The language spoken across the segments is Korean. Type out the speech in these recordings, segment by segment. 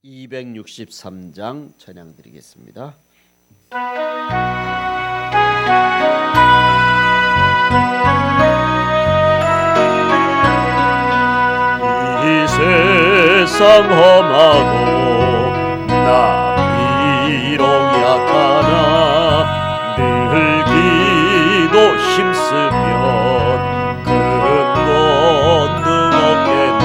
263장 찬양 드리겠습니다. 이 세상 험하고 나 비록 약하나 늘 기도 힘쓰면 큰 권능 얻겠네.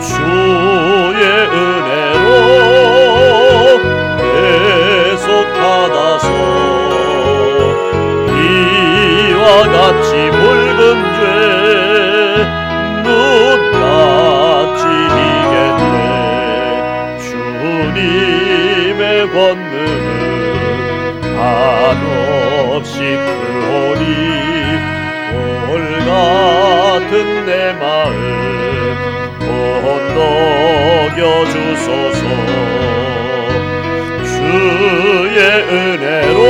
주의 은혜로 계속 받아서 이와 같이 붉은 죄 눈같이 이겠네. 주님의 권능은 한없이 크오니 돌 같은 내 마음 건너겨 주소서. 주의 은혜로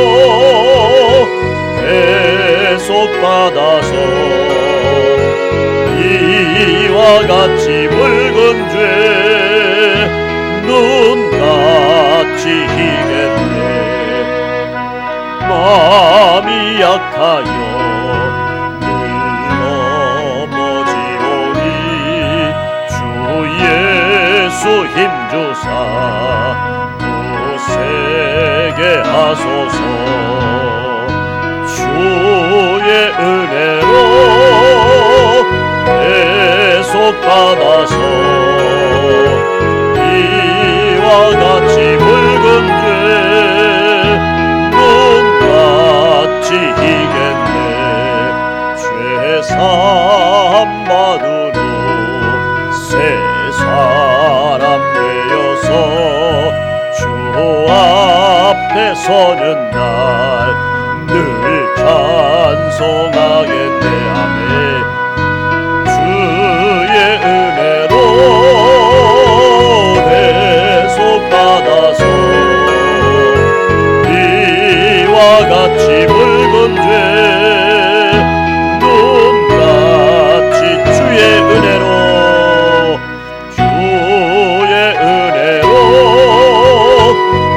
계속 받아서 이와 같이 붉은 죄 눈같이 희겠네. 마음이 약하여 주 힘주사 굳세게 하소서. 주의 은혜로 계속 받아서 이와 같이 붉은 죄 눈같이 희겠네. 죄 사함 받은 후 새 사람 되어서 주 앞에 서는 날 늘 찬송하겠네. 아멘. 주의 은혜로 계속 받아서 이와 같이 붉은 죄 눈같이 주의 은혜로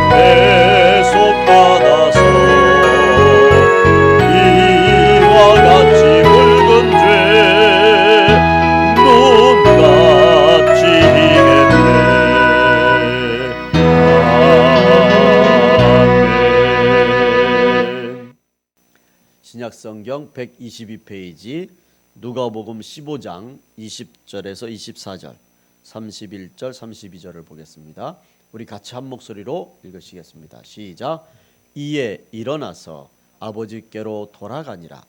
계속 받아서 이와 같이 붉은 죄 눈같이 희겠네. 아멘. 신약성경 122페이지 누가복음 15장 20절에서 24절 31절 32절을 보겠습니다. 우리 같이 한 목소리로 읽으시겠습니다. 시작. 이에 일어나서 아버지께로 돌아가니라.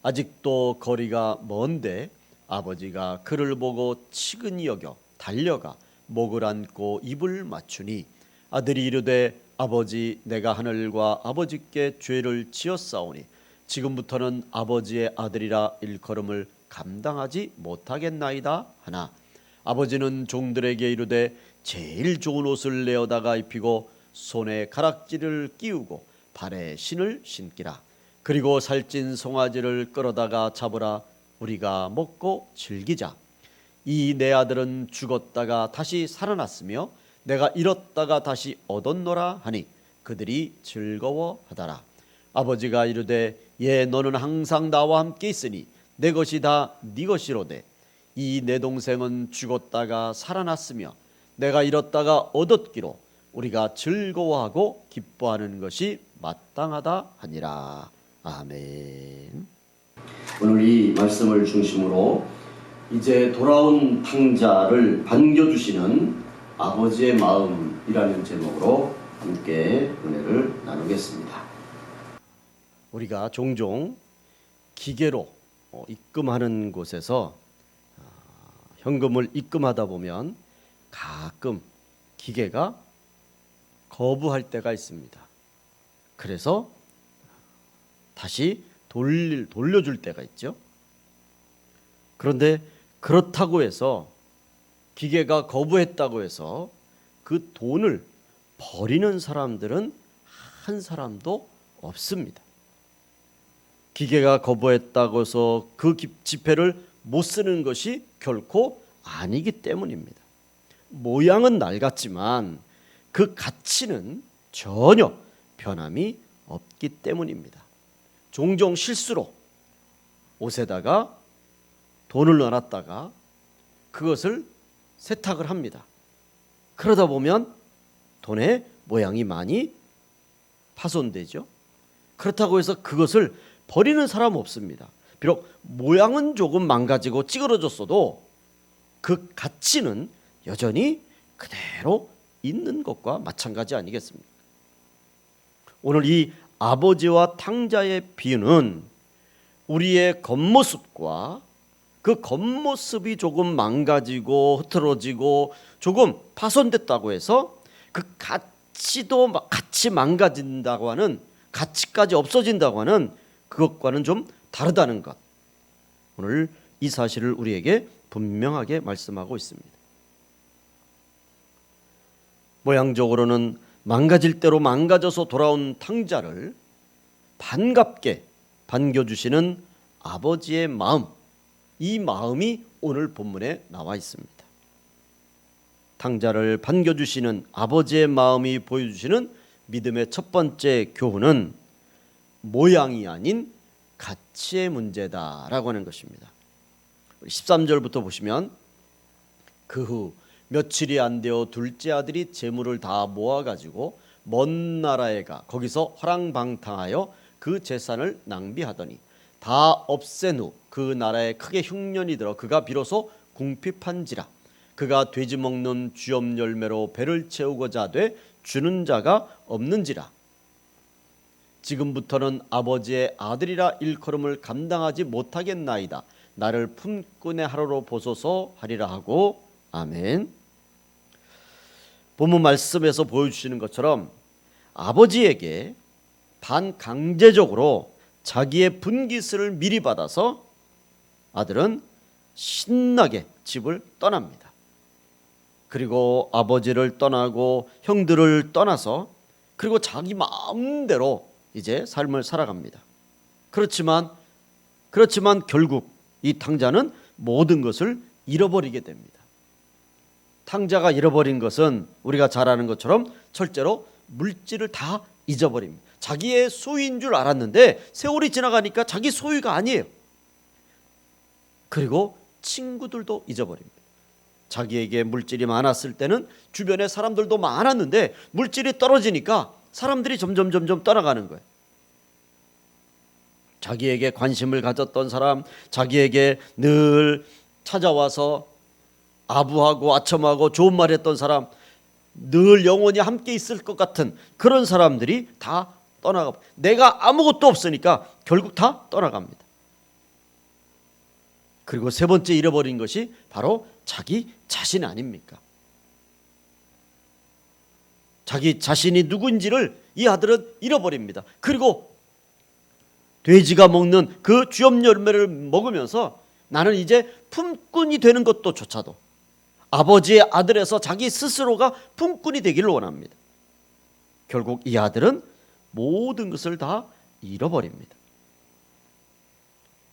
아직도 거리가 먼데 아버지가 그를 보고 치근히 여겨 달려가 목을 안고 입을 맞추니 아들이 이르되 아버지 내가 하늘과 아버지께 죄를 지었사오니 지금부터는 아버지의 아들이라 일컬음을 감당하지 못하겠나이다 하나 아버지는 종들에게 이르되 제일 좋은 옷을 내어다가 입히고 손에 가락지를 끼우고 발에 신을 신기라. 그리고 살찐 송아지를 끌어다가 잡으라. 우리가 먹고 즐기자. 이 내 아들은 죽었다가 다시 살아났으며 내가 잃었다가 다시 얻었노라 하니 그들이 즐거워하더라. 아버지가 이르되 예 너는 항상 나와 함께 있으니 내 것이 다 네 것이로되 이 내 동생은 죽었다가 살아났으며 내가 잃었다가 얻었기로 우리가 즐거워하고 기뻐하는 것이 마땅하다 하니라. 아멘. 오늘 이 말씀을 중심으로 이제 돌아온 탕자를 반겨주시는 아버지의 마음이라는 제목으로 함께 은혜를 나누겠습니다. 우리가 종종 기계로 입금하는 곳에서 현금을 입금하다 보면 가끔 기계가 거부할 때가 있습니다. 그래서 다시 돌려줄 때가 있죠. 그런데 그렇다고 해서 기계가 거부했다고 해서 그 돈을 버리는 사람들은 한 사람도 없습니다. 기계가 거부했다고 해서 그 지폐를 못 쓰는 것이 결코 아니기 때문입니다. 모양은 낡았지만 그 가치는 전혀 변함이 없기 때문입니다. 종종 실수로 옷에다가 돈을 넣어놨다가 그것을 세탁을 합니다. 그러다 보면 돈의 모양이 많이 파손되죠. 그렇다고 해서 그것을 버리는 사람은 없습니다. 비록 모양은 조금 망가지고 찌그러졌어도 그 가치는 여전히 그대로 있는 것과 마찬가지 아니겠습니까? 오늘 이 아버지와 탕자의 비유는 우리의 겉모습과 그 겉모습이 조금 망가지고 흐트러지고 조금 파손됐다고 해서 그 가치도 같이 망가진다고 하는, 가치까지 없어진다고 하는 그것과는 좀 다르다는 것, 오늘 이 사실을 우리에게 분명하게 말씀하고 있습니다. 모양적으로는 망가질 대로 망가져서 돌아온 탕자를 반갑게 반겨주시는 아버지의 마음, 이 마음이 오늘 본문에 나와 있습니다. 탕자를 반겨주시는 아버지의 마음이 보여주시는 믿음의 첫 번째 교훈은 모양이 아닌 가치의 문제다라고 하는 것입니다. 13절부터 보시면 그 후 며칠이 안 되어 둘째 아들이 재물을 다 모아가지고 먼 나라에 가 거기서 허랑방탕하여 그 재산을 낭비하더니 다 없앤 후 그 나라에 크게 흉년이 들어 그가 비로소 궁핍한지라. 그가 돼지 먹는 쥐엄 열매로 배를 채우고자 하되 주는 자가 없는지라. 지금부터는 아버지의 아들이라 일컬음을 감당하지 못하겠나이다. 나를 품꾼의 하루로 보소서 하리라 하고. 아멘. 본문 말씀에서 보여주시는 것처럼 아버지에게 반강제적으로 자기의 분깃을 미리 받아서 아들은 신나게 집을 떠납니다. 그리고 아버지를 떠나고 형들을 떠나서 그리고 자기 마음대로 이제 삶을 살아갑니다. 그렇지만 결국 이 탕자는 모든 것을 잃어버리게 됩니다. 탕자가 잃어버린 것은 우리가 잘 아는 것처럼 철저로 물질을 다 잊어버립니다. 자기의 소유인 줄 알았는데 세월이 지나가니까 자기 소유가 아니에요. 그리고 친구들도 잊어버립니다. 자기에게 물질이 많았을 때는 주변에 사람들도 많았는데 물질이 떨어지니까 사람들이 점점 떠나가는 거예요. 자기에게 관심을 가졌던 사람, 자기에게 늘 찾아와서 아부하고 아첨하고 좋은 말 했던 사람, 늘 영원히 함께 있을 것 같은 그런 사람들이 다 떠나가. 내가 아무것도 없으니까 결국 다 떠나갑니다. 그리고 세 번째 잃어버린 것이 바로 자기 자신 아닙니까? 자기 자신이 누구인지를 이 아들은 잃어버립니다. 그리고 돼지가 먹는 그 쥐엄 열매를 먹으면서 나는 이제 품꾼이 되는 것도 조차도 아버지의 아들에서 자기 스스로가 품꾼이 되기를 원합니다. 결국 이 아들은 모든 것을 다 잃어버립니다.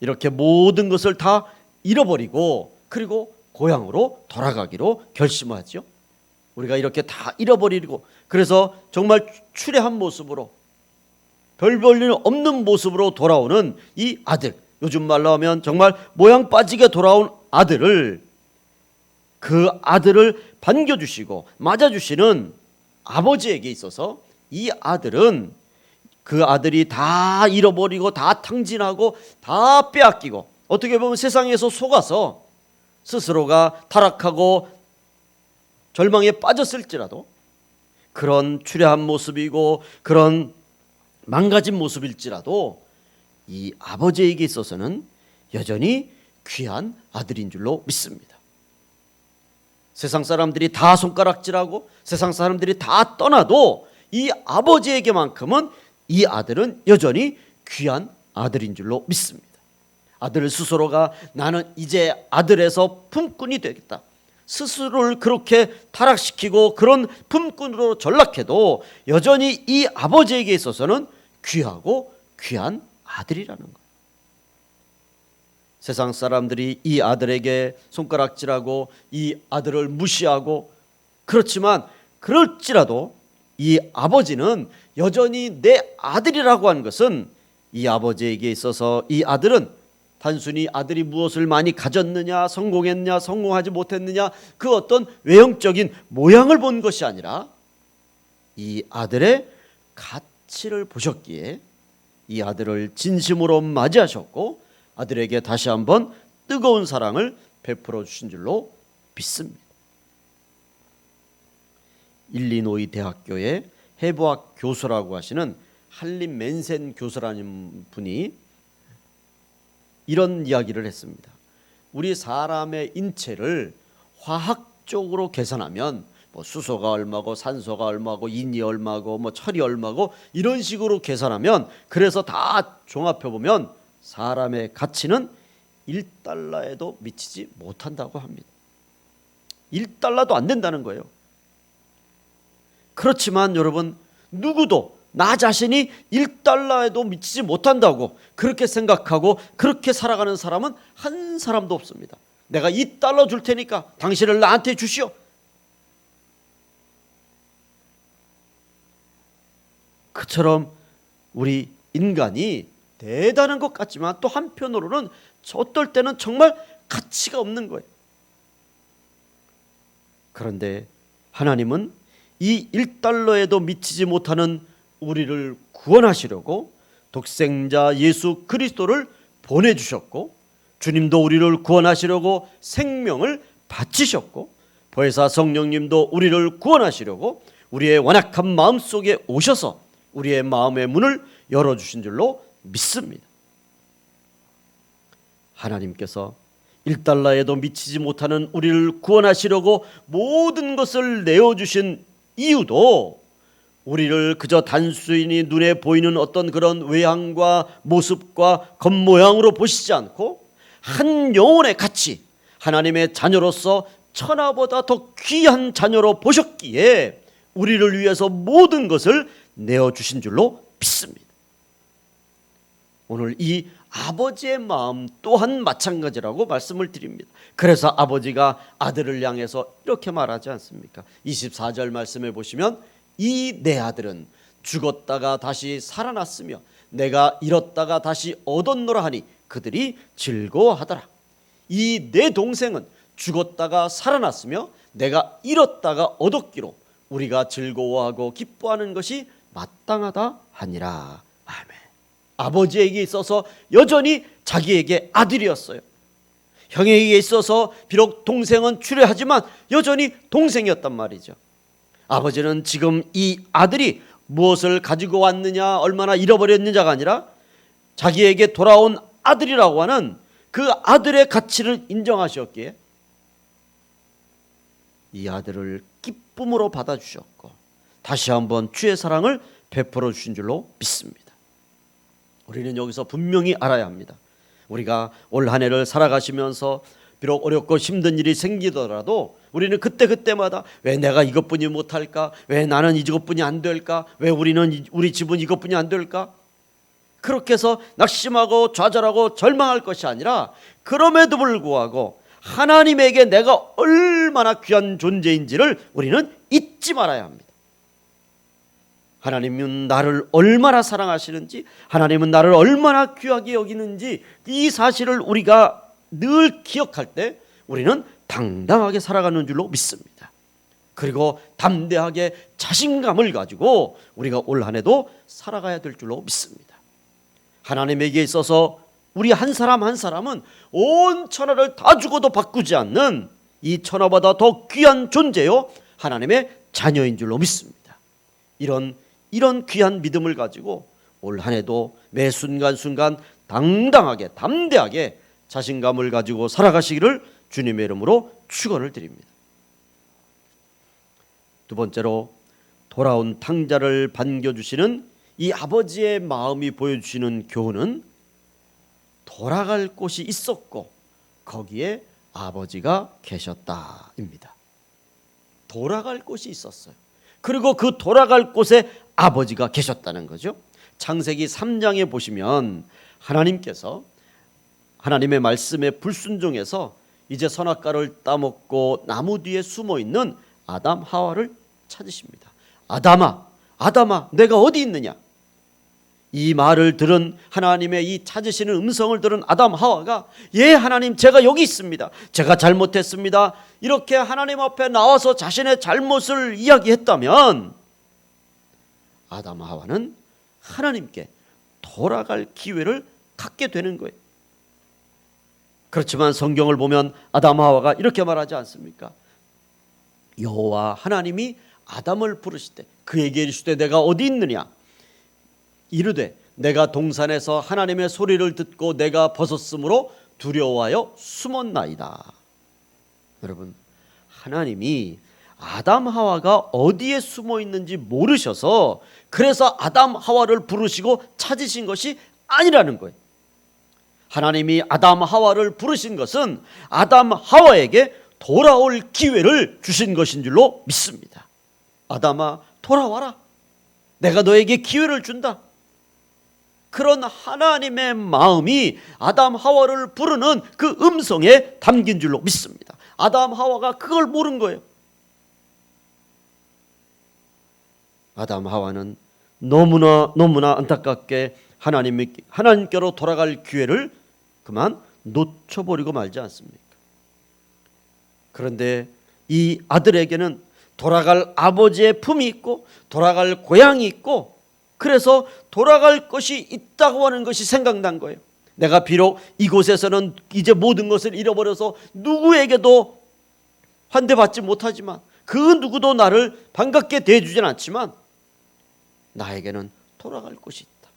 이렇게 모든 것을 다 잃어버리고 그리고 고향으로 돌아가기로 결심하죠. 우리가 이렇게 다 잃어버리고 그래서 정말 추레한 모습으로 별 볼일 없는 모습으로 돌아오는 이 아들, 요즘 말로 하면 정말 모양 빠지게 돌아온 아들을, 그 아들을 반겨주시고 맞아주시는 아버지에게 있어서 이 아들은 그 아들이 다 잃어버리고 다 탕진하고 다 빼앗기고 어떻게 보면 세상에서 속아서 스스로가 타락하고 절망에 빠졌을지라도 그런 추레한 모습이고 그런 망가진 모습일지라도 이 아버지에게 있어서는 여전히 귀한 아들인 줄로 믿습니다. 세상 사람들이 다 손가락질하고 세상 사람들이 다 떠나도 이 아버지에게만큼은 이 아들은 여전히 귀한 아들인 줄로 믿습니다. 아들 스스로가 나는 이제 아들에서 품꾼이 되겠다, 스스로를 그렇게 타락시키고 그런 품꾼으로 전락해도 여전히 이 아버지에게 있어서는 귀하고 귀한 아들이라는 거예요. 세상 사람들이 이 아들에게 손가락질하고 이 아들을 무시하고 그렇지만 그럴지라도 이 아버지는 여전히 내 아들이라고 하는 것은 이 아버지에게 있어서 이 아들은 단순히 아들이 무엇을 많이 가졌느냐, 성공했냐, 성공하지 못했느냐, 그 어떤 외형적인 모양을 본 것이 아니라 이 아들의 가치를 보셨기에 이 아들을 진심으로 맞이하셨고 아들에게 다시 한번 뜨거운 사랑을 베풀어 주신 줄로 믿습니다. 일리노이 대학교의 해부학 교수라고 하시는 할린 맨센 교수라는 분이 이런 이야기를 했습니다. 우리 사람의 인체를 화학적으로 계산하면 뭐 수소가 얼마고 산소가 얼마고 인이 얼마고 뭐 철이 얼마고 이런 식으로 계산하면 그래서 다 종합해 보면 사람의 가치는 1달러에도 미치지 못한다고 합니다. 1달러도 안 된다는 거예요. 그렇지만 여러분, 누구도 나 자신이 1달러에도 미치지 못한다고 그렇게 생각하고 그렇게 살아가는 사람은 한 사람도 없습니다. 내가 2달러 줄 테니까 당신을 나한테 주시오. 그처럼 우리 인간이 대단한 것 같지만 또 한편으로는 어떨 때는 정말 가치가 없는 거예요. 그런데 하나님은 이 1달러에도 미치지 못하는 우리를 구원하시려고 독생자 예수 그리스도를 보내주셨고, 주님도 우리를 구원하시려고 생명을 바치셨고, 보혜사 성령님도 우리를 구원하시려고 우리의 완악한 마음 속에 오셔서 우리의 마음의 문을 열어주신 줄로 믿습니다. 하나님께서 1달러에도 미치지 못하는 우리를 구원하시려고 모든 것을 내어주신 이유도 우리를 그저 단순히 눈에 보이는 어떤 그런 외향과 모습과 겉모양으로 보시지 않고 한 영혼의 가치, 하나님의 자녀로서 천하보다 더 귀한 자녀로 보셨기에 우리를 위해서 모든 것을 내어주신 줄로 믿습니다. 오늘 이 아버지의 마음 또한 마찬가지라고 말씀을 드립니다. 그래서 아버지가 아들을 향해서 이렇게 말하지 않습니까? 24절 말씀에 보시면 이 내 아들은 죽었다가 다시 살아났으며 내가 잃었다가 다시 얻었노라 하니 그들이 즐거워하더라. 이 내 동생은 죽었다가 살아났으며 내가 잃었다가 얻었기로 우리가 즐거워하고 기뻐하는 것이 마땅하다 하니라. 아멘. 아버지에게 있어서 여전히 자기에게 아들이었어요. 형에게 있어서 비록 동생은 출애하지만 여전히 동생이었단 말이죠. 아버지는 지금 이 아들이 무엇을 가지고 왔느냐, 얼마나 잃어버렸느냐가 아니라 자기에게 돌아온 아들이라고 하는 그 아들의 가치를 인정하셨기에 이 아들을 기쁨으로 받아주셨고 다시 한번 주의 사랑을 베풀어 주신 줄로 믿습니다. 우리는 여기서 분명히 알아야 합니다. 우리가 올 한 해를 살아가시면서 비록 어렵고 힘든 일이 생기더라도 우리는 그때마다 왜 내가 이것뿐이 못할까? 왜 나는 이것뿐이 안 될까? 왜 우리 집은 이것뿐이 안 될까? 그렇게 해서 낙심하고 좌절하고 절망할 것이 아니라 그럼에도 불구하고 하나님에게 내가 얼마나 귀한 존재인지를 우리는 잊지 말아야 합니다. 하나님은 나를 얼마나 사랑하시는지, 하나님은 나를 얼마나 귀하게 여기는지 이 사실을 우리가 늘 기억할 때 우리는 당당하게 살아가는 줄로 믿습니다. 그리고 담대하게 자신감을 가지고 우리가 올 한 해도 살아가야 될 줄로 믿습니다. 하나님에게 있어서 우리 한 사람 한 사람은 온 천하를 다 주고도 바꾸지 않는 이 천하보다 더 귀한 존재요 하나님의 자녀인 줄로 믿습니다. 이런 귀한 믿음을 가지고 올 한 해도 매 순간순간 당당하게 담대하게 자신감을 가지고 살아가시기를 주님의 이름으로 축원을 드립니다. 두 번째로 돌아온 탕자를 반겨주시는 이 아버지의 마음이 보여주시는 교훈은 돌아갈 곳이 있었고 거기에 아버지가 계셨다입니다. 돌아갈 곳이 있었어요. 그리고 그 돌아갈 곳에 아버지가 계셨다는 거죠. 창세기 3장에 보시면 하나님께서 하나님의 말씀에 불순종해서 이제 선악과를 따먹고 나무 뒤에 숨어 있는 아담 하와를 찾으십니다. 아담아, 아담아, 내가 어디 있느냐? 이 말을 들은 하나님의 이 찾으시는 음성을 들은 아담 하와가 예 하나님, 제가 여기 있습니다. 제가 잘못했습니다. 이렇게 하나님 앞에 나와서 자신의 잘못을 이야기했다면 아담 하와는 하나님께 돌아갈 기회를 갖게 되는 거예요. 그렇지만 성경을 보면 아담 하와가 이렇게 말하지 않습니까? 여호와 하나님이 아담을 부르실 때 그에게 이르시되 내가 어디 있느냐? 이르되 내가 동산에서 하나님의 소리를 듣고 내가 벗었으므로 두려워하여 숨었나이다. 여러분, 하나님이 아담 하와가 어디에 숨어 있는지 모르셔서 그래서 아담 하와를 부르시고 찾으신 것이 아니라는 거예요. 하나님이 아담 하와를 부르신 것은 아담 하와에게 돌아올 기회를 주신 것인 줄로 믿습니다. 아담아, 돌아와라. 내가 너에게 기회를 준다. 그런 하나님의 마음이 아담 하와를 부르는 그 음성에 담긴 줄로 믿습니다. 아담 하와가 그걸 모른 거예요. 아담 하와는 너무나 안타깝게 하나님께로 돌아갈 기회를 그만 놓쳐버리고 말지 않습니까? 그런데 이 아들에게는 돌아갈 아버지의 품이 있고 돌아갈 고향이 있고 그래서 돌아갈 것이 있다고 하는 것이 생각난 거예요. 내가 비록 이곳에서는 이제 모든 것을 잃어버려서 누구에게도 환대받지 못하지만 그 누구도 나를 반갑게 대해주진 않지만 나에게는 돌아갈 곳이 있다.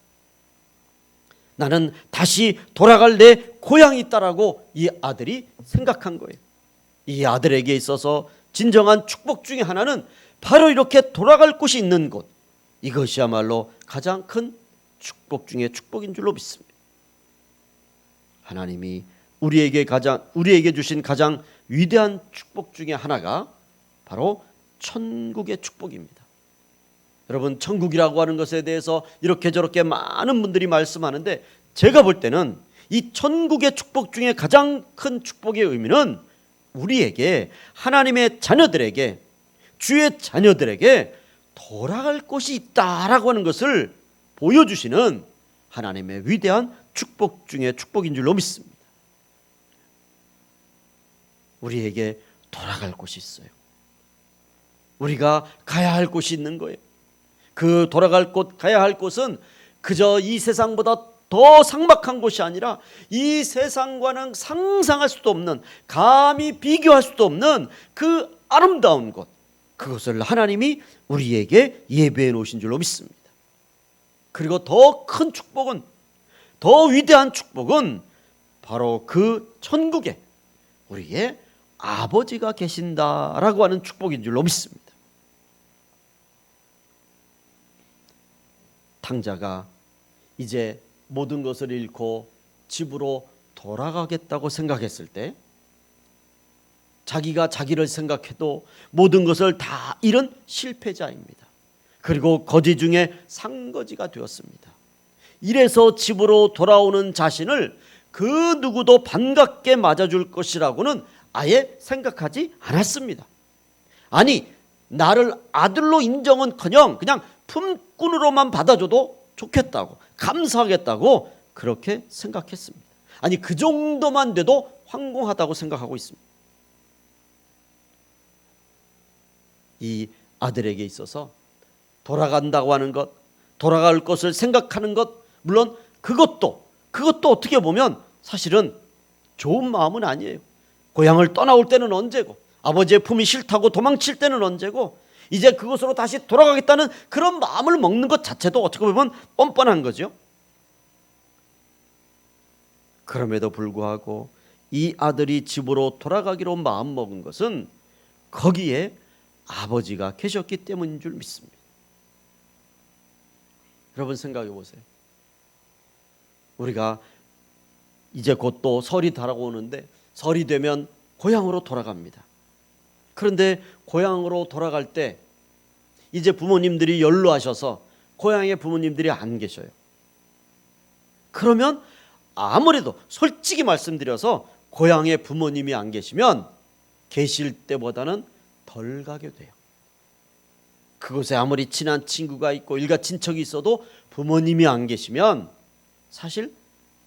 나는 다시 돌아갈 내 고향이 있다라고 이 아들이 생각한 거예요. 이 아들에게 있어서 진정한 축복 중에 하나는 바로 이렇게 돌아갈 곳이 있는 곳, 이것이야말로 가장 큰 축복 중에 축복인 줄로 믿습니다. 하나님이 우리에게 주신 가장 위대한 축복 중에 하나가 바로 천국의 축복입니다. 여러분, 천국이라고 하는 것에 대해서 이렇게 저렇게 많은 분들이 말씀하는데 제가 볼 때는 이 천국의 축복 중에 가장 큰 축복의 의미는 우리에게, 하나님의 자녀들에게, 주의 자녀들에게 돌아갈 곳이 있다라고 하는 것을 보여주시는 하나님의 위대한 축복 중에 축복인 줄로 믿습니다. 우리에게 돌아갈 곳이 있어요. 우리가 가야 할 곳이 있는 거예요. 그 돌아갈 곳, 가야 할 곳은 그저 이 세상보다 더 삭막한 곳이 아니라 이 세상과는 상상할 수도 없는, 감히 비교할 수도 없는 그 아름다운 곳, 그것을 하나님이 우리에게 예배해 놓으신 줄로 믿습니다. 그리고 더 큰 축복은, 더 위대한 축복은 바로 그 천국에 우리의 아버지가 계신다라고 하는 축복인 줄로 믿습니다. 탕자가 이제 모든 것을 잃고 집으로 돌아가겠다고 생각했을 때 자기가 자기를 생각해도 모든 것을 다 잃은 실패자입니다. 그리고 거지 중에 상거지가 되었습니다. 이래서 집으로 돌아오는 자신을 그 누구도 반갑게 맞아줄 것이라고는 아예 생각하지 않았습니다. 아니, 나를 아들로 인정은커녕 그냥 품꾼으로만 받아줘도 좋겠다고, 감사하겠다고 그렇게 생각했습니다. 아니, 그 정도만 돼도 황공하다고 생각하고 있습니다. 이 아들에게 있어서 돌아간다고 하는 것, 돌아갈 것을 생각하는 것, 물론 그것도 어떻게 보면 사실은 좋은 마음은 아니에요. 고향을 떠나올 때는 언제고, 아버지의 품이 싫다고 도망칠 때는 언제고, 이제 그곳으로 다시 돌아가겠다는 그런 마음을 먹는 것 자체도 어떻게 보면 뻔뻔한 거죠. 그럼에도 불구하고 이 아들이 집으로 돌아가기로 마음먹은 것은 거기에 아버지가 계셨기 때문인 줄 믿습니다. 여러분, 생각해 보세요. 우리가 이제 곧 또 설이 다가오는데 설이 되면 고향으로 돌아갑니다. 그런데 고향으로 돌아갈 때 이제 부모님들이 연로하셔서 고향에 부모님들이 안 계셔요. 그러면 아무래도 솔직히 말씀드려서 고향에 부모님이 안 계시면 계실 때보다는 덜 가게 돼요. 그곳에 아무리 친한 친구가 있고 일가 친척이 있어도 부모님이 안 계시면 사실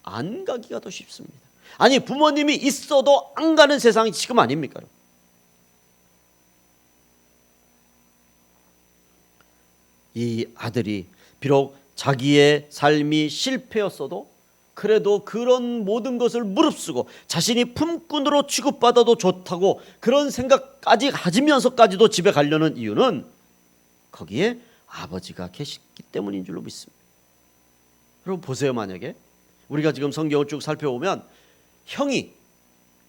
안 가기가 더 쉽습니다. 아니, 부모님이 있어도 안 가는 세상이 지금 아닙니까? 이 아들이 비록 자기의 삶이 실패였어도 그래도 그런 모든 것을 무릅쓰고 자신이 품꾼으로 취급받아도 좋다고 그런 생각까지 가지면서까지도 집에 가려는 이유는 거기에 아버지가 계시기 때문인 줄로 믿습니다. 여러분 보세요. 만약에 우리가 지금 성경을 쭉 살펴보면 형이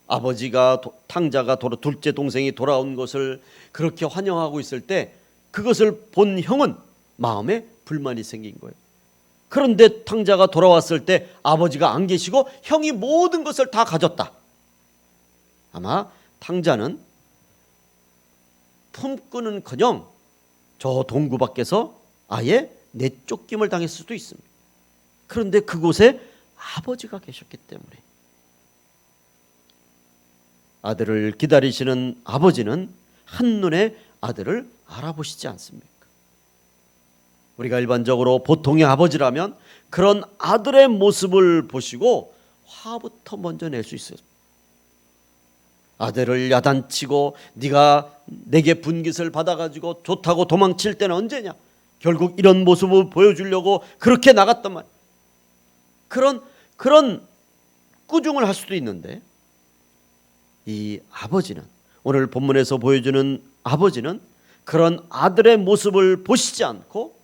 아버지가 탕자가 둘째 동생이 돌아온 것을 그렇게 환영하고 있을 때 그것을 본 형은 마음에 불만이 생긴 거예요. 그런데 탕자가 돌아왔을 때 아버지가 안 계시고 형이 모든 것을 다 가졌다. 아마 탕자는 품꾼은커녕 저 동구 밖에서 아예 내쫓김을 당했을 수도 있습니다. 그런데 그곳에 아버지가 계셨기 때문에 아들을 기다리시는 아버지는 한눈에 아들을 알아보시지 않습니까? 우리가 일반적으로 보통의 아버지라면 그런 아들의 모습을 보시고 화부터 먼저 낼 수 있어요. 아들을 야단치고 네가 내게 분깃을 받아가지고 좋다고 도망칠 때는 언제냐? 결국 이런 모습을 보여주려고 그렇게 나갔단 말이야. 그런 꾸중을 할 수도 있는데 이 아버지는, 오늘 본문에서 보여주는 아버지는 그런 아들의 모습을 보시지 않고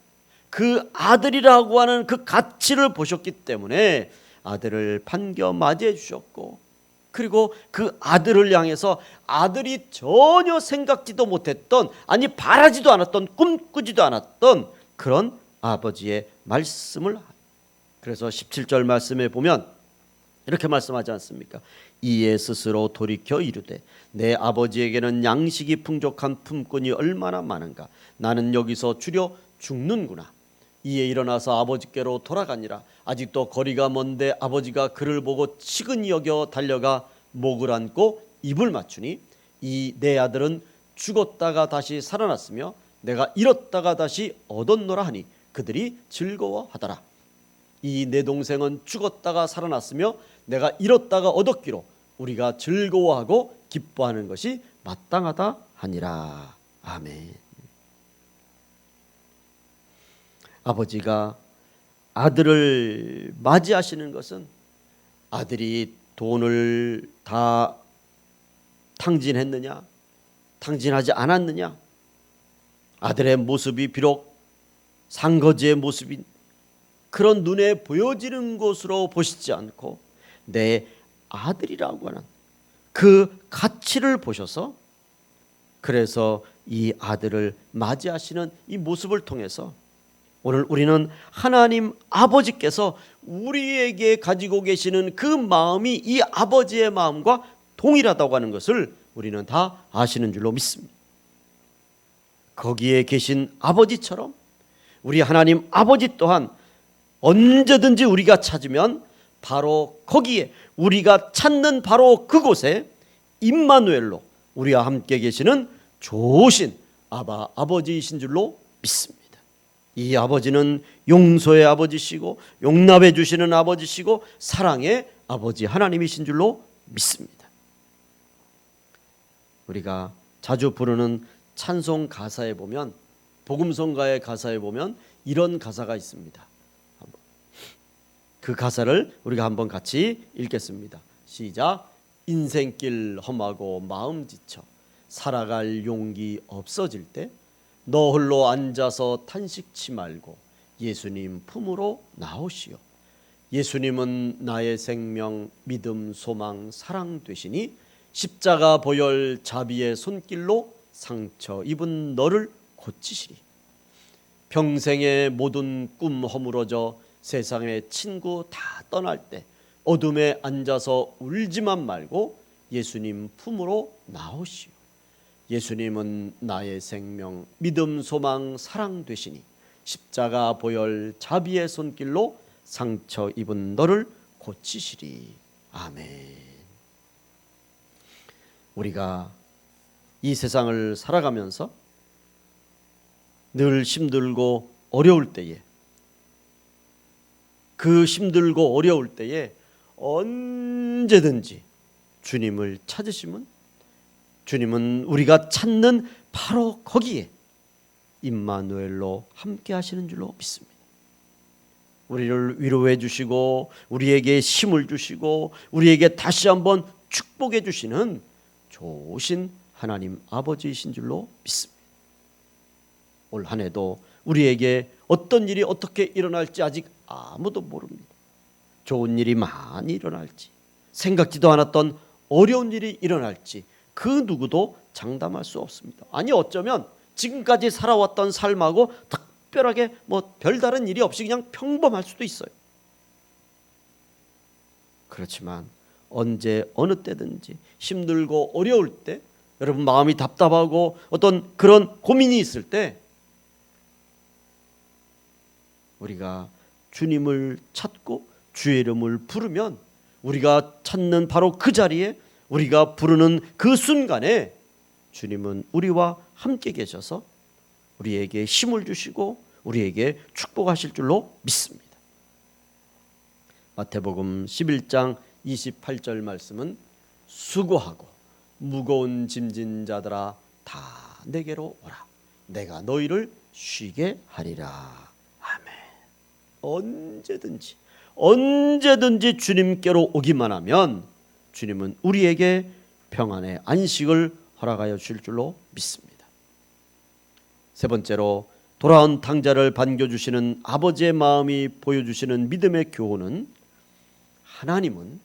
그 아들이라고 하는 그 가치를 보셨기 때문에 아들을 반겨 맞이해 주셨고, 그리고 그 아들을 향해서 아들이 전혀 생각지도 못했던, 아니 바라지도 않았던, 꿈꾸지도 않았던 그런 아버지의 말씀을, 그래서 17절 말씀에 보면 이렇게 말씀하지 않습니까? 이에 스스로 돌이켜 이르되 내 아버지에게는 양식이 풍족한 품꾼이 얼마나 많은가. 나는 여기서 주려 죽는구나. 이에 일어나서 아버지께로 돌아가니라. 아직도 거리가 먼데 아버지가 그를 보고 치근히 여겨 달려가 목을 안고 입을 맞추니 이 내 아들은 죽었다가 다시 살아났으며 내가 잃었다가 다시 얻었노라 하니 그들이 즐거워하더라. 이 내 동생은 죽었다가 살아났으며 내가 잃었다가 얻었기로 우리가 즐거워하고 기뻐하는 것이 마땅하다 하니라. 아멘. 아버지가 아들을 맞이하시는 것은 아들이 돈을 다 탕진했느냐, 탕진하지 않았느냐, 아들의 모습이 비록 상거지의 모습인 그런 눈에 보여지는 것으로 보시지 않고 내 아들이라고 하는 그 가치를 보셔서, 그래서 이 아들을 맞이하시는 이 모습을 통해서 오늘 우리는 하나님 아버지께서 우리에게 가지고 계시는 그 마음이 이 아버지의 마음과 동일하다고 하는 것을 우리는 다 아시는 줄로 믿습니다. 거기에 계신 아버지처럼 우리 하나님 아버지 또한 언제든지 우리가 찾으면 바로 거기에, 우리가 찾는 바로 그곳에 임마누엘로 우리와 함께 계시는 좋으신 아버지이신 줄로 믿습니다. 이 아버지는 용서의 아버지시고 용납해 주시는 아버지시고 사랑의 아버지 하나님이신 줄로 믿습니다. 우리가 자주 부르는 찬송 가사에 보면, 복음성가의 가사에 보면 이런 가사가 있습니다. 그 가사를 우리가 한번 같이 읽겠습니다. 시작. 인생길 험하고 마음 지쳐 살아갈 용기 없어질 때 너 홀로 앉아서 탄식치 말고 예수님 품으로 나오시오. 예수님은 나의 생명, 믿음, 소망, 사랑 되시니 십자가 보혈 자비의 손길로 상처 입은 너를 고치시리. 평생의 모든 꿈 허물어져 세상의 친구 다 떠날 때 어둠에 앉아서 울지만 말고 예수님 품으로 나오시오. 예수님은 나의 생명, 믿음, 소망, 사랑 되시니 십자가 보혈 자비의 손길로 상처 입은 너를 고치시리. 아멘. 우리가 이 세상을 살아가면서 늘 힘들고 어려울 때에, 그 힘들고 어려울 때에 언제든지 주님을 찾으시면 주님은 우리가 찾는 바로 거기에 임마누엘로 함께 하시는 줄로 믿습니다. 우리를 위로해 주시고 우리에게 힘을 주시고 우리에게 다시 한번 축복해 주시는 좋으신 하나님 아버지이신 줄로 믿습니다. 올 한 해도 우리에게 어떤 일이 어떻게 일어날지 아직 아무도 모릅니다. 좋은 일이 많이 일어날지, 생각지도 않았던 어려운 일이 일어날지 그 누구도 장담할 수 없습니다. 아니 어쩌면 지금까지 살아왔던 삶하고 특별하게 별다른 일이 없이 그냥 평범할 수도 있어요. 그렇지만 언제 어느 때든지 힘들고 어려울 때, 여러분 마음이 답답하고 어떤 그런 고민이 있을 때 우리가 주님을 찾고 주의 이름을 부르면, 우리가 찾는 바로 그 자리에, 우리가 부르는 그 순간에 주님은 우리와 함께 계셔서 우리에게 힘을 주시고 우리에게 축복하실 줄로 믿습니다. 마태복음 11장 28절 말씀은 수고하고 무거운 짐진 자들아 다 내게로 오라, 내가 너희를 쉬게 하리라. 언제든지 주님께로 오기만 하면 주님은 우리에게 평안의 안식을 허락하여 주실 줄로 믿습니다. 세 번째로, 돌아온 탕자를 반겨주시는 아버지의 마음이 보여주시는 믿음의 교훈은, 하나님은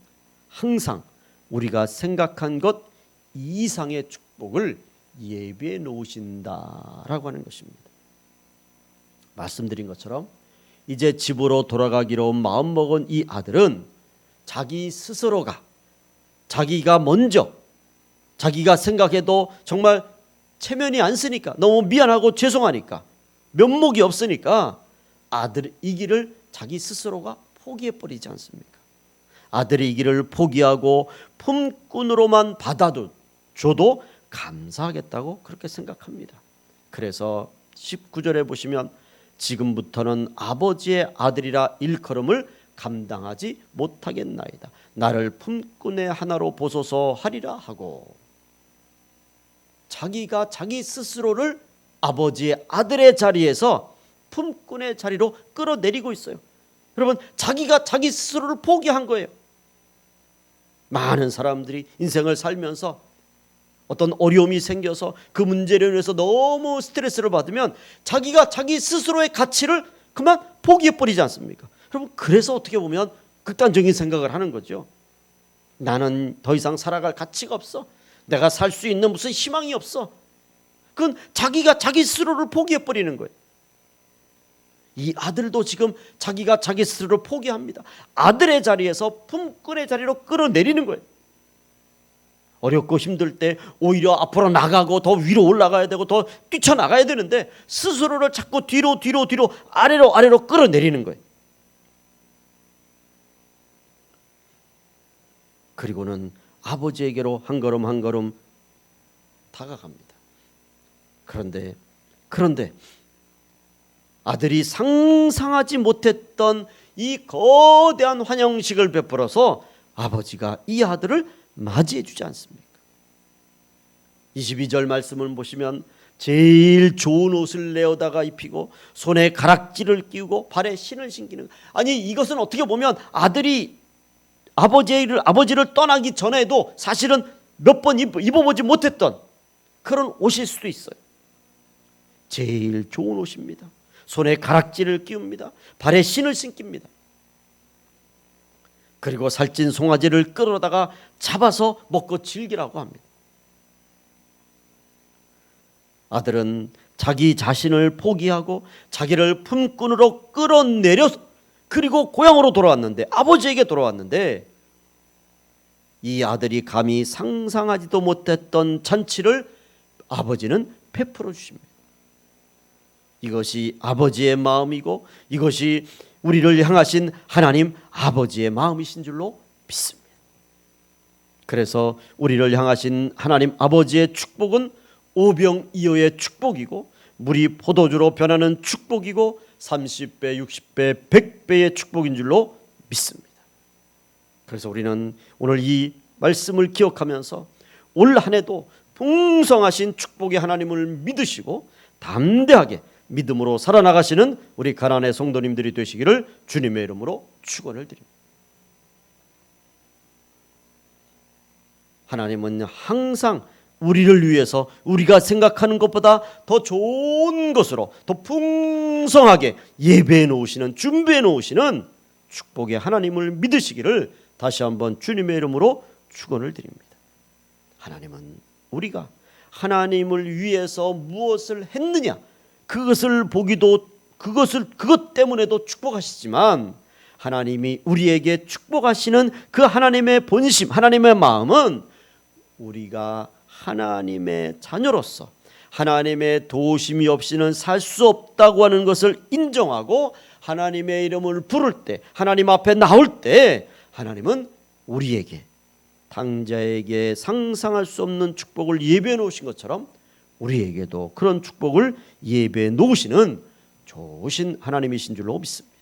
항상 우리가 생각한 것 이상의 축복을 예비해 놓으신다라고 하는 것입니다. 말씀드린 것처럼 이제 집으로 돌아가기로 마음먹은 이 아들은 자기 스스로가, 자기가 먼저, 자기가 생각해도 정말 체면이 안 쓰니까, 너무 미안하고 죄송하니까, 면목이 없으니까 아들의 이 길을 자기 스스로가 포기해버리지 않습니까? 아들의 이 길을 포기하고 품꾼으로만 받아줘도 감사하겠다고 그렇게 생각합니다. 그래서 19절에 보시면 지금부터는 아버지의 아들이라 일컬음을 감당하지 못하겠나이다, 나를 품꾼의 하나로 보소서 하리라 하고, 자기가 자기 스스로를 아버지의 아들의 자리에서 품꾼의 자리로 끌어내리고 있어요. 여러분, 자기가 자기 스스로를 포기한 거예요. 많은 사람들이 인생을 살면서 어떤 어려움이 생겨서 그 문제로 인해서 너무 스트레스를 받으면 자기가 자기 스스로의 가치를 그만 포기해버리지 않습니까? 여러분, 그래서 어떻게 보면 극단적인 생각을 하는 거죠. 나는 더 이상 살아갈 가치가 없어, 내가 살 수 있는 무슨 희망이 없어. 그건 자기가 자기 스스로를 포기해버리는 거예요. 이 아들도 지금 자기가 자기 스스로를 포기합니다. 아들의 자리에서 품꾼의 자리로 끌어내리는 거예요. 어렵고 힘들 때 오히려 앞으로 나가고 더 위로 올라가야 되고 더 뛰쳐나가야 되는데 스스로를 자꾸 뒤로 아래로 끌어내리는 거예요. 그리고는 아버지에게로 한 걸음 한 걸음 다가갑니다. 그런데 아들이 상상하지 못했던 이 거대한 환영식을 베풀어서 아버지가 이 아들을 맞이해 주지 않습니까? 22절 말씀을 보시면 제일 좋은 옷을 내어다가 입히고 손에 가락지를 끼우고 발에 신을 신기는, 아니 이것은 어떻게 보면 아들이 아버지를 떠나기 전에도 사실은 몇 번 입어보지 못했던 그런 옷일 수도 있어요. 제일 좋은 옷입니다. 손에 가락지를 끼웁니다. 발에 신을 신깁니다. 그리고 살찐 송아지를 끌어다가 잡아서 먹고 즐기라고 합니다. 아들은 자기 자신을 포기하고 자기를 품꾼으로 끌어내려서 그리고 고향으로 돌아왔는데, 아버지에게 돌아왔는데, 이 아들이 감히 상상하지도 못했던 잔치를 아버지는 베풀어 주십니다. 이것이 아버지의 마음이고 이것이 우리를 향하신 하나님 아버지의 마음이신 줄로 믿습니다. 그래서 우리를 향하신 하나님 아버지의 축복은 오병이어의 축복이고 물이 포도주로 변하는 축복이고 30배, 60배, 100배의 축복인 줄로 믿습니다. 그래서 우리는 오늘 이 말씀을 기억하면서 올 한 해도 풍성하신 축복의 하나님을 믿으시고 담대하게 믿음으로 살아나가시는 우리 가나안의 성도님들이 되시기를 주님의 이름으로 축원을 드립니다. 하나님은 항상 우리를 위해서 우리가 생각하는 것보다 더 좋은 것으로 더 풍성하게 예배해 놓으시는, 준비해 놓으시는 축복의 하나님을 믿으시기를 다시 한번 주님의 이름으로 축원을 드립니다. 하나님은 우리가 하나님을 위해서 무엇을 했느냐, 그것을 보기도 그것 때문에도 축복하시지만 하나님이 우리에게 축복하시는 그 하나님의 본심, 하나님의 마음은 우리가 하나님의 자녀로서 하나님의 도우심이 없이는 살 수 없다고 하는 것을 인정하고 하나님의 이름을 부를 때, 하나님 앞에 나올 때 하나님은 우리에게, 탕자에게 상상할 수 없는 축복을 예배해 놓으신 것처럼 우리에게도 그런 축복을 예배해 놓으시는 좋으신 하나님이신 줄로 믿습니다.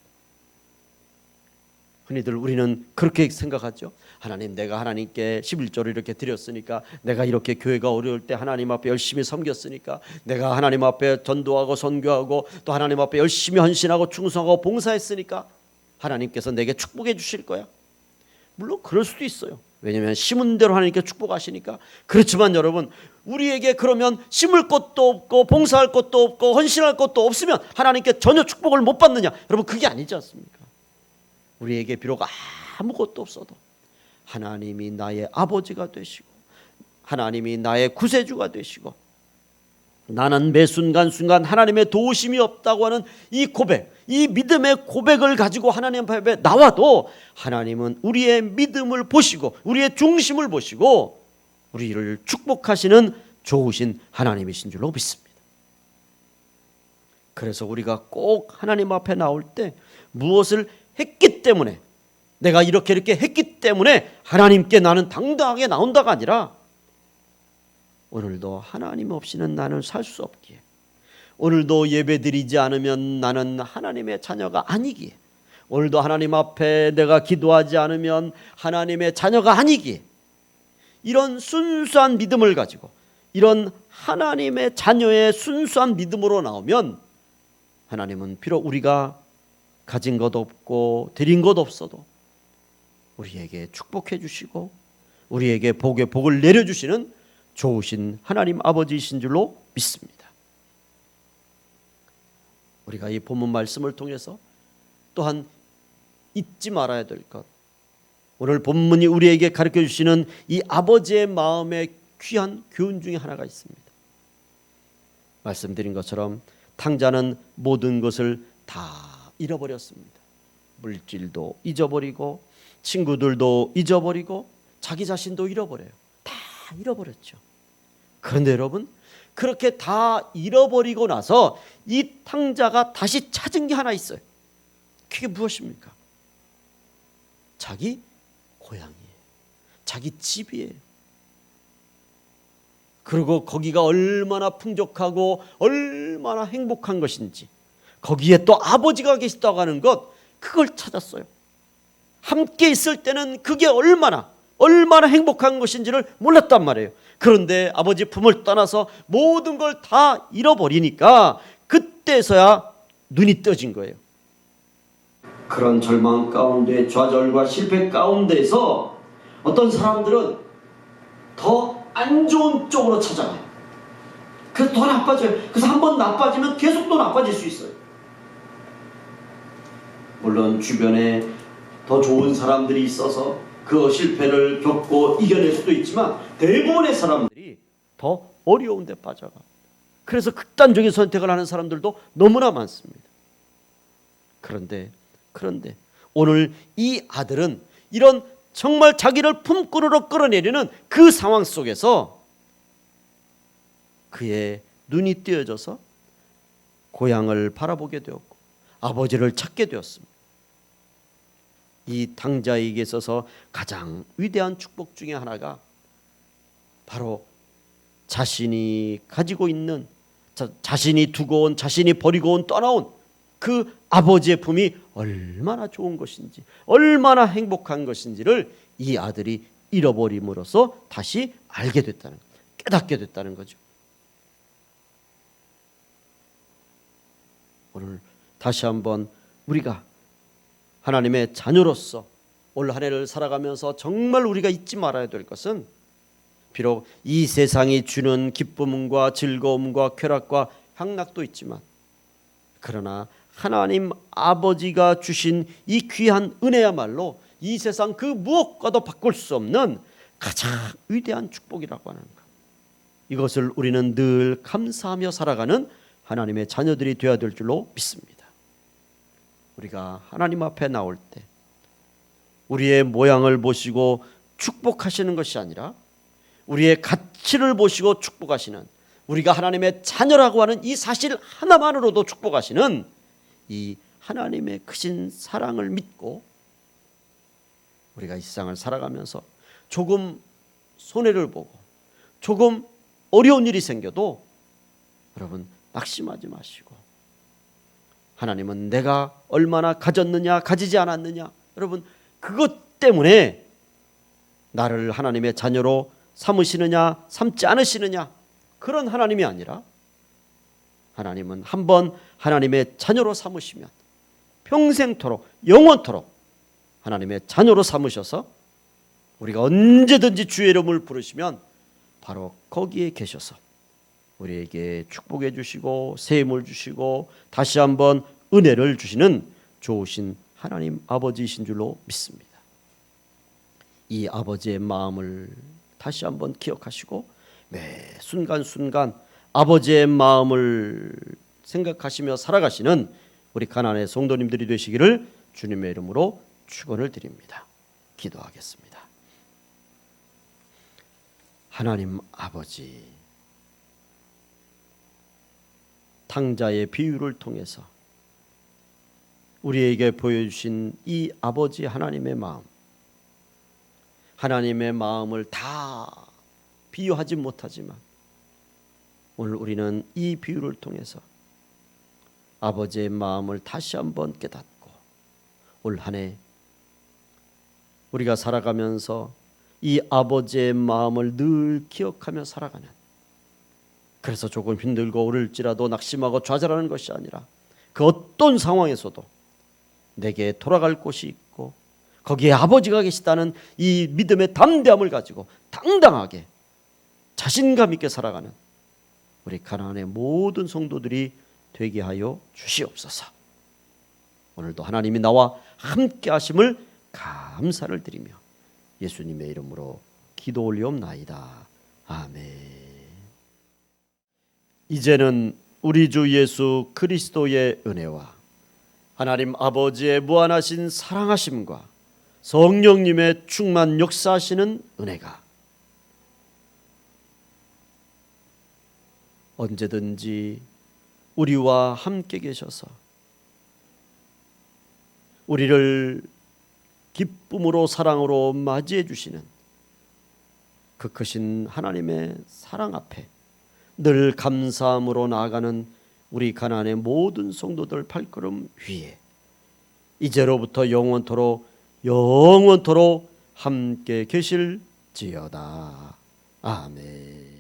흔히들 우리는 그렇게 생각하죠. 하나님, 내가 하나님께 11조를 이렇게 드렸으니까, 내가 이렇게 교회가 어려울 때 하나님 앞에 열심히 섬겼으니까, 내가 하나님 앞에 전도하고 선교하고 또 하나님 앞에 열심히 헌신하고 충성하고 봉사했으니까 하나님께서 내게 축복해 주실 거야. 물론 그럴 수도 있어요. 왜냐하면 심은 대로 하나님께 축복하시니까. 그렇지만 여러분, 우리에게 그러면 심을 것도 없고 봉사할 것도 없고 헌신할 것도 없으면 하나님께 전혀 축복을 못 받느냐? 여러분, 그게 아니지 않습니까? 우리에게 비록 아무것도 없어도 하나님이 나의 아버지가 되시고 하나님이 나의 구세주가 되시고 나는 매 순간순간 하나님의 도우심이 없다고 하는 이 고백, 이 믿음의 고백을 가지고 하나님 앞에 나와도 하나님은 우리의 믿음을 보시고 우리의 중심을 보시고 우리를 축복하시는 좋으신 하나님이신 줄로 믿습니다. 그래서 우리가 꼭 하나님 앞에 나올 때 무엇을 했기 때문에, 내가 이렇게 했기 때문에 하나님께 나는 당당하게 나온다가 아니라 오늘도 하나님 없이는 나는 살 수 없기에, 오늘도 예배드리지 않으면 나는 하나님의 자녀가 아니기에, 오늘도 하나님 앞에 내가 기도하지 않으면 하나님의 자녀가 아니기에, 이런 순수한 믿음을 가지고 이런 하나님의 자녀의 순수한 믿음으로 나오면 하나님은 비록 우리가 가진 것 없고 드린 것 없어도 우리에게 축복해 주시고 우리에게 복을 내려주시는 좋으신 하나님 아버지이신 줄로 믿습니다. 우리가 이 본문 말씀을 통해서 또한 잊지 말아야 될 것, 오늘 본문이 우리에게 가르쳐 주시는 이 아버지의 마음의 귀한 교훈 중에 하나가 있습니다. 말씀드린 것처럼 탕자는 모든 것을 다 잃어버렸습니다. 물질도 잊어버리고 친구들도 잊어버리고 자기 자신도 잃어버려요. 다 잃어버렸죠. 그런데 여러분, 그렇게 다 잃어버리고 나서 이 탕자가 다시 찾은 게 하나 있어요. 그게 무엇입니까? 자기 고향이에요. 자기 집이에요. 그리고 거기가 얼마나 풍족하고 얼마나 행복한 것인지, 거기에 또 아버지가 계시다고 하는 것, 그걸 찾았어요. 함께 있을 때는 그게 얼마나 행복한 것인지를 몰랐단 말이에요. 그런데 아버지 품을 떠나서 모든 걸 다 잃어버리니까 그때서야 눈이 떠진 거예요. 그런 절망 가운데, 좌절과 실패 가운데서 어떤 사람들은 더 안 좋은 쪽으로 찾아가요. 그래서 더 나빠져요. 그래서 한번 나빠지면 계속 또 나빠질 수 있어요. 물론 주변에 더 좋은 사람들이 있어서 그 실패를 겪고 이겨낼 수도 있지만 대부분의 사람들이 더 어려운 데 빠져가. 그래서 극단적인 선택을 하는 사람들도 너무나 많습니다. 그런데 오늘 이 아들은 이런 정말 자기를 품꾼으로 끌어내리는 그 상황 속에서 그의 눈이 띄어져서 고향을 바라보게 되었고 아버지를 찾게 되었습니다. 이 탕자에게 있어서 가장 위대한 축복 중에 하나가 바로 자신이 가지고 있는, 자신이 두고 온, 자신이 버리고 온, 떠나온 그 아버지의 품이 얼마나 좋은 것인지, 얼마나 행복한 것인지를 이 아들이 잃어버림으로써 다시 알게 됐다는, 깨닫게 됐다는 거죠. 오늘 다시 한번 우리가 하나님의 자녀로서 올 한 해를 살아가면서 정말 우리가 잊지 말아야 될 것은, 비록 이 세상이 주는 기쁨과 즐거움과 쾌락과 향락도 있지만, 그러나 하나님 아버지가 주신 이 귀한 은혜야말로 이 세상 그 무엇과도 바꿀 수 없는 가장 위대한 축복이라고 하는 것, 이것을 우리는 늘 감사하며 살아가는 하나님의 자녀들이 되어야 될 줄로 믿습니다. 우리가 하나님 앞에 나올 때 우리의 모양을 보시고 축복하시는 것이 아니라 우리의 가치를 보시고 축복하시는, 우리가 하나님의 자녀라고 하는 이 사실 하나만으로도 축복하시는 이 하나님의 크신 사랑을 믿고 우리가 이 세상을 살아가면서 조금 손해를 보고 조금 어려운 일이 생겨도 여러분 낙심하지 마시고, 하나님은 내가 얼마나 가졌느냐 가지지 않았느냐, 여러분 그것 때문에 나를 하나님의 자녀로 삼으시느냐 삼지 않으시느냐, 그런 하나님이 아니라 하나님은 한번 하나님의 자녀로 삼으시면 평생토록 영원토록 하나님의 자녀로 삼으셔서 우리가 언제든지 주의 이름을 부르시면 바로 거기에 계셔서 우리에게 축복해 주시고 새 힘을 주시고 다시 한번 은혜를 주시는 좋으신 하나님 아버지이신 줄로 믿습니다. 이 아버지의 마음을 다시 한번 기억하시고 매 순간순간 아버지의 마음을 생각하시며 살아가시는 우리 가나안의 성도님들이 되시기를 주님의 이름으로 축원을 드립니다. 기도하겠습니다. 하나님 아버지, 탕자의 비유를 통해서 우리에게 보여주신 이 아버지 하나님의 마음, 하나님의 마음을 다 비유하지 못하지만 오늘 우리는 이 비유를 통해서 아버지의 마음을 다시 한번 깨닫고 올 한 해 우리가 살아가면서 이 아버지의 마음을 늘 기억하며 살아가는, 그래서 조금 힘들고 어려울지라도 낙심하고 좌절하는 것이 아니라 그 어떤 상황에서도 내게 돌아갈 곳이 있고 거기에 아버지가 계시다는 이 믿음의 담대함을 가지고 당당하게 자신감 있게 살아가는 우리 가나안의 모든 성도들이 되게 하여 주시옵소서. 오늘도 하나님이 나와 함께 하심을 감사를 드리며 예수님의 이름으로 기도 올리옵나이다. 아멘. 이제는 우리 주 예수 그리스도의 은혜와 하나님 아버지의 무한하신 사랑하심과 성령님의 충만 역사하시는 은혜가 언제든지 우리와 함께 계셔서 우리를 기쁨으로 사랑으로 맞이해 주시는 그 크신 하나님의 사랑 앞에 늘 감사함으로 나아가는 우리 가나안의 모든 성도들 발걸음 위에 이제로부터 영원토록 함께 계실지어다. 아멘.